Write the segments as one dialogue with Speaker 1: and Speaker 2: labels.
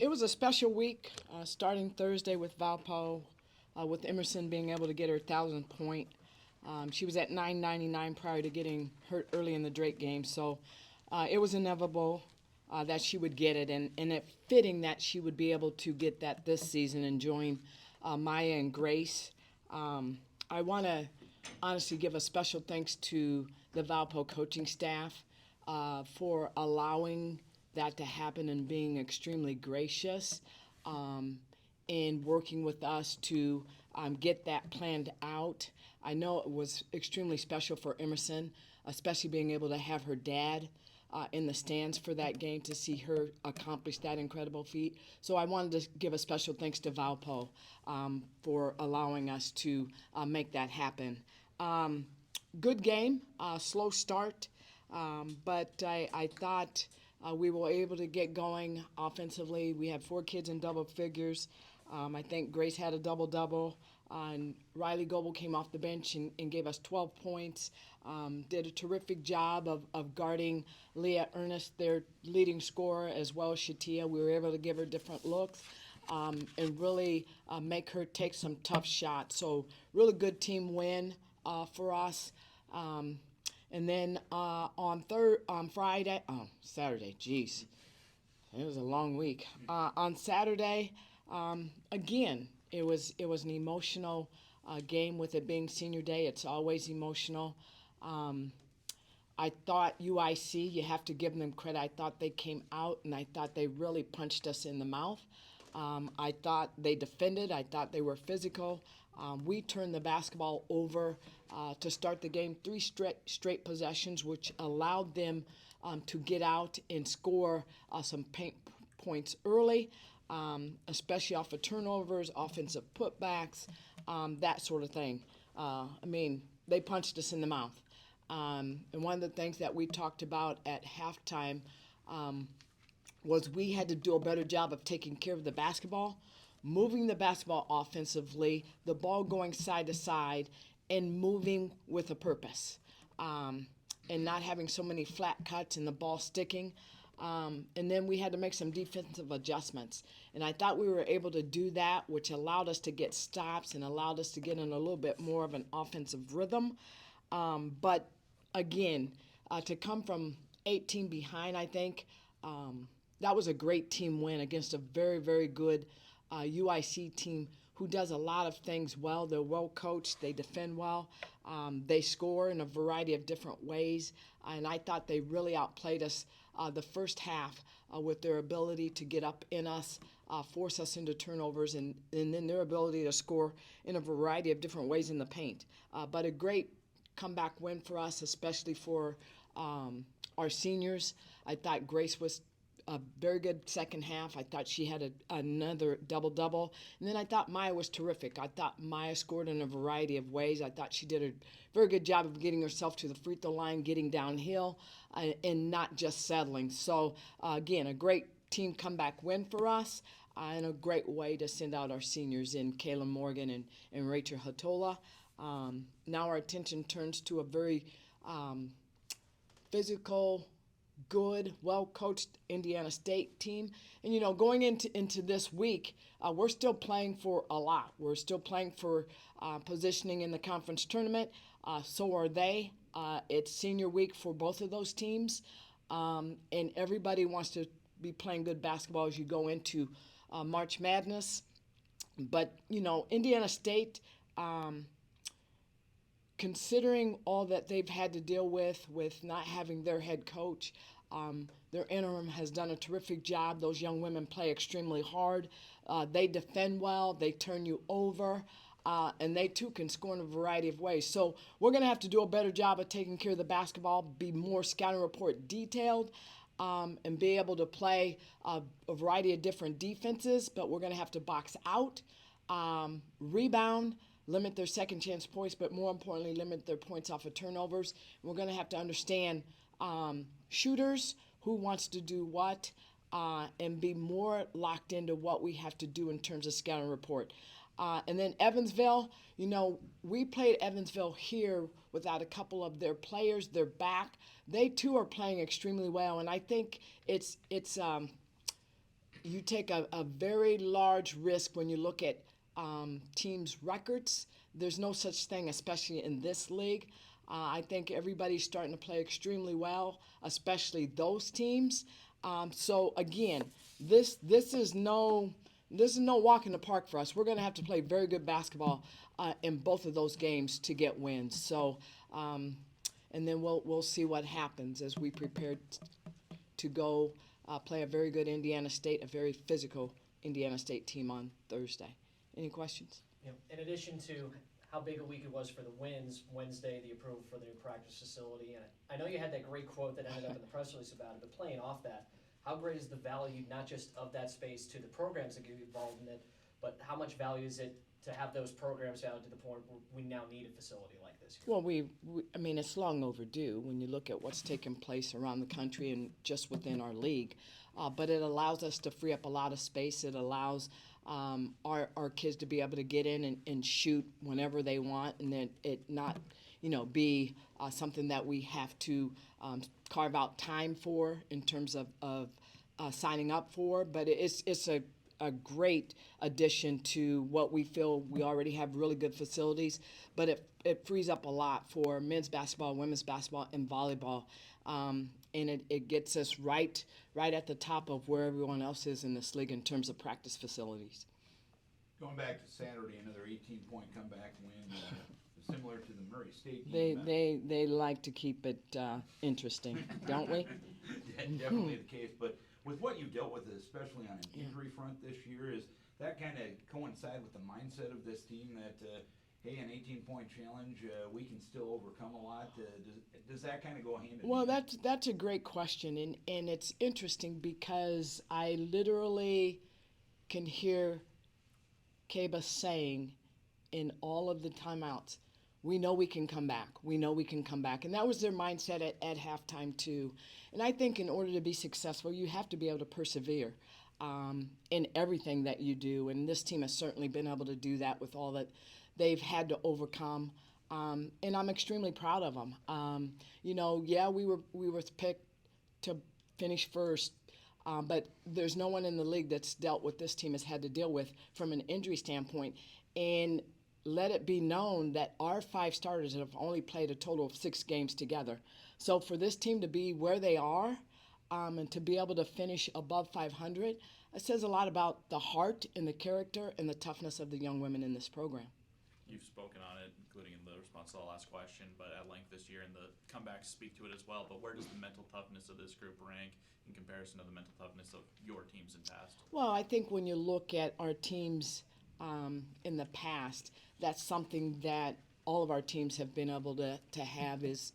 Speaker 1: It was a special week, starting Thursday with Valpo, with Emerson being able to get her 1,000 point. She was at 999 prior to getting hurt early in the Drake game, so it was inevitable that she would get it, and it fitting that she would be able to get that this season and join Maya and Grace. I want to honestly give a special thanks to the Valpo coaching staff for allowing that to happen and being extremely gracious in working with us to get that planned out. I know it was extremely special for Emerson, especially being able to have her dad in the stands for that game to see her accomplish that incredible feat. So I wanted to give a special thanks to Valpo for allowing us to make that happen. Good game, slow start, but I thought we were able to get going offensively. We had 4 kids in double figures. I think Grace had a double-double. And Riley Goebel came off the bench and gave us 12 points. Did a terrific job of guarding Leah Ernest, their leading scorer, as well as Shatia. We were able to give her different looks and really make her take some tough shots. So really good team win for us. And then on Saturday, geez, it was a long week. On Saturday, again, it was an emotional game with it being senior day. It's always emotional. I thought UIC, you have to give them credit. I thought they came out and I thought they really punched us in the mouth. I thought they defended. I thought they were physical. We turned the basketball over to start the game 3 straight possessions, which allowed them to get out and score some paint points early, especially off of turnovers, offensive putbacks, that sort of thing. They punched us in the mouth. And one of the things that we talked about at halftime was we had to do a better job of taking care of the basketball, moving the basketball offensively, the ball going side to side, and moving with a purpose, and not having so many flat cuts and the ball sticking. And then we had to make some defensive adjustments. And I thought we were able to do that, which allowed us to get stops and allowed us to get in a little bit more of an offensive rhythm. But again, to come from 18 behind, I think that was a great team win against a very, very good UIC team who does a lot of things well. They're well coached. They defend well. They score in a variety of different ways. And I thought they really outplayed us the first half with their ability to get up in us, force us into turnovers, and then their ability to score in a variety of different ways in the paint. But a great comeback win for us, especially for our seniors. I thought Grace was a very good second half. I thought she had another double-double. And then I thought Maya was terrific. I thought Maya scored in a variety of ways. I thought she did a very good job of getting herself to the free throw line, getting downhill, and not just settling. So, again, a great team comeback win for us and a great way to send out our seniors in Kayla Morgan and Rachel Hatola. Now our attention turns to a very physical, good, well-coached Indiana State team. And, going into this week, we're still playing for a lot. We're still playing for positioning in the conference tournament. So are they. It's senior week for both of those teams. And everybody wants to be playing good basketball as you go into March Madness. But, Indiana State, considering all that they've had to deal with not having their head coach, their interim has done a terrific job. Those young women play extremely hard. They defend well. They turn you over. And they, too, can score in a variety of ways. So we're going to have to do a better job of taking care of the basketball, be more scouting report detailed, and be able to play a variety of different defenses. But we're going to have to box out, rebound, limit their second chance points, but more importantly, limit their points off of turnovers. We're going to have to understand shooters, who wants to do what, and be more locked into what we have to do in terms of scouting report. And then Evansville, we played Evansville here without a couple of their players. They're back. They, too, are playing extremely well, and I think it's you take a very large risk when you look at teams' records. There's no such thing, especially in this league. I think everybody's starting to play extremely well, especially those teams. So again, this is no walk in the park for us. We're going to have to play very good basketball in both of those games to get wins. So, and then we'll see what happens as we prepare to go play a very good Indiana State, a very physical Indiana State team on Thursday. Any questions?
Speaker 2: In addition to how big a week it was for the wins, Wednesday, the approval for the new practice facility, and I know you had that great quote that ended up in the press release about it, but playing off that, how great is the value not just of that space to the programs that get involved in it, but how much value is it to have those programs out to the point where we now need a facility like this?
Speaker 1: Well, I mean, it's long overdue when you look at what's taking place around the country and just within our league. But it allows us to free up a lot of space. It allows our kids to be able to get in and shoot whenever they want, and then it not, be something that we have to carve out time for in terms of signing up for. But it's a great addition to what we feel. We already have really good facilities, but it frees up a lot for men's basketball, women's basketball, and volleyball. And it gets us right at the top of where everyone else is in this league in terms of practice facilities.
Speaker 3: Going back to Saturday, another 18-point comeback win, similar to the Murray State team.
Speaker 1: They like to keep it interesting, don't we?
Speaker 3: Definitely the case, but with what you dealt with, especially on an injury front this year, is that kind of coincide with the mindset of this team that, hey, an 18-point challenge, we can still overcome a lot? Does that kind of go hand in hand?
Speaker 1: Well, that's a great question, and it's interesting because I literally can hear Kaba saying in all of the timeouts, we know we can come back. We know we can come back. And that was their mindset at halftime, too. And I think in order to be successful, you have to be able to persevere in everything that you do. And this team has certainly been able to do that with all that they've had to overcome. And I'm extremely proud of them. We were picked to finish first. But there's no one in the league that's dealt with this team has had to deal with from an injury standpoint. And let it be known that our 5 starters have only played a total of 6 games together. So for this team to be where they are and to be able to finish above 500, it says a lot about the heart and the character and the toughness of the young women in this program.
Speaker 4: You've spoken on it, including in the response to the last question, but at length this year, and the comebacks speak to it as well. But where does the mental toughness of this group rank in comparison to the mental toughness of your teams in past?
Speaker 1: Well, I think when you look at our teams in the past, that's something that all of our teams have been able to have is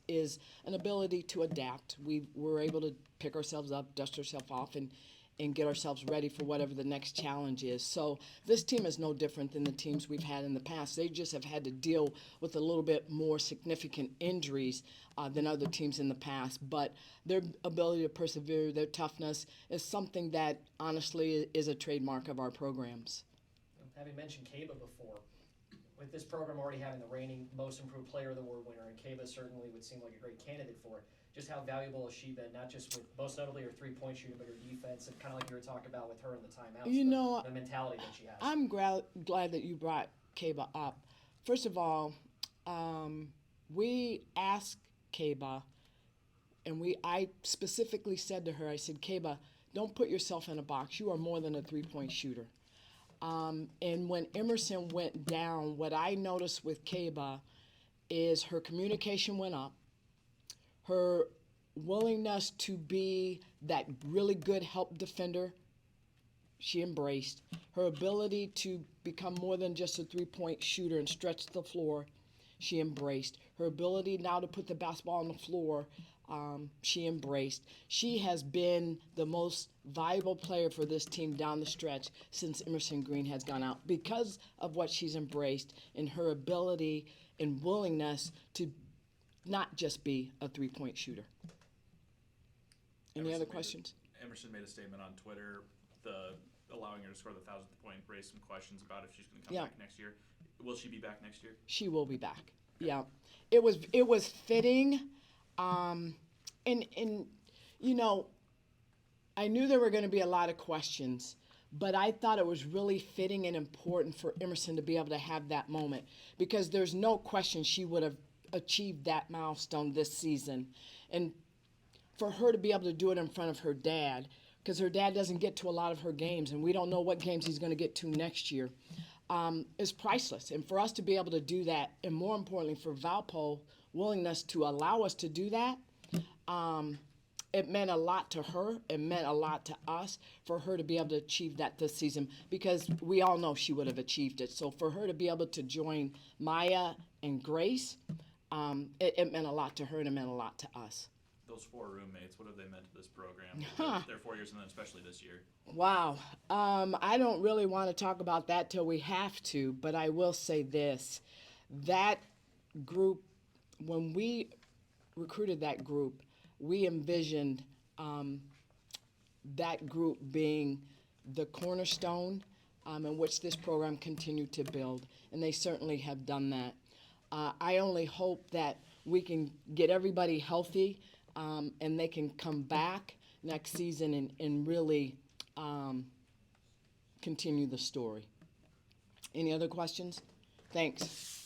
Speaker 1: an ability to adapt. We were able to pick ourselves up, dust ourselves off, and get ourselves ready for whatever the next challenge is. So this team is no different than the teams we've had in the past. They just have had to deal with a little bit more significant injuries than other teams in the past. But their ability to persevere, their toughness, is something that honestly is a trademark of our programs.
Speaker 2: Having mentioned Kaba before, with this program already having the reigning Most Improved Player of the Award winner, and Kaba certainly would seem like a great candidate for it, just how valuable has she been, not just with most notably her three-point shooting, but her defense, and kind of like you were talking about with her in the timeouts, the mentality that she has.
Speaker 1: I'm glad that you brought Kaba up. First of all, we asked Kaba, and I specifically said to her, I said, Kaba, don't put yourself in a box. You are more than a three-point shooter. And when Emerson went down, what I noticed with Kaba is her communication went up, her willingness to be that really good help defender, she embraced, her ability to become more than just a three-point shooter and stretch the floor, she embraced, her ability now to put the basketball on the floor, she embraced. She has been the most valuable player for this team down the stretch since Emerson Green has gone out because of what she's embraced and her ability and willingness to not just be a three-point shooter. Any other questions?
Speaker 4: Emerson made a statement on Twitter, allowing her to score the 1,000th point, raised some questions about if she's going to come back next year. Will she be back next year? She
Speaker 1: will be back. Okay. Yeah. It was fitting. And I knew there were going to be a lot of questions but I thought it was really fitting and important for Emerson to be able to have that moment, because there's no question she would have achieved that milestone this season. And for her to be able to do it in front of her dad, because her dad doesn't get to a lot of her games, and we don't know what games he's going to get to next year, is priceless. And for us to be able to do that, and more importantly for Valpo willingness to allow us to do that, it meant a lot to her. It meant a lot to us for her to be able to achieve that this season, because we all know she would have achieved it. So for her to be able to join Maya and Grace, it meant a lot to her, and it meant a lot to us.
Speaker 4: Those 4 roommates, what have they meant to this program? Their 4 years, and then especially this year.
Speaker 1: Wow. I don't really want to talk about that till we have to, but I will say this. That group, when we recruited that group, we envisioned that group being the cornerstone in which this program continued to build, and they certainly have done that. I only hope that we can get everybody healthy and they can come back next season and really continue the story. Any other questions? Thanks.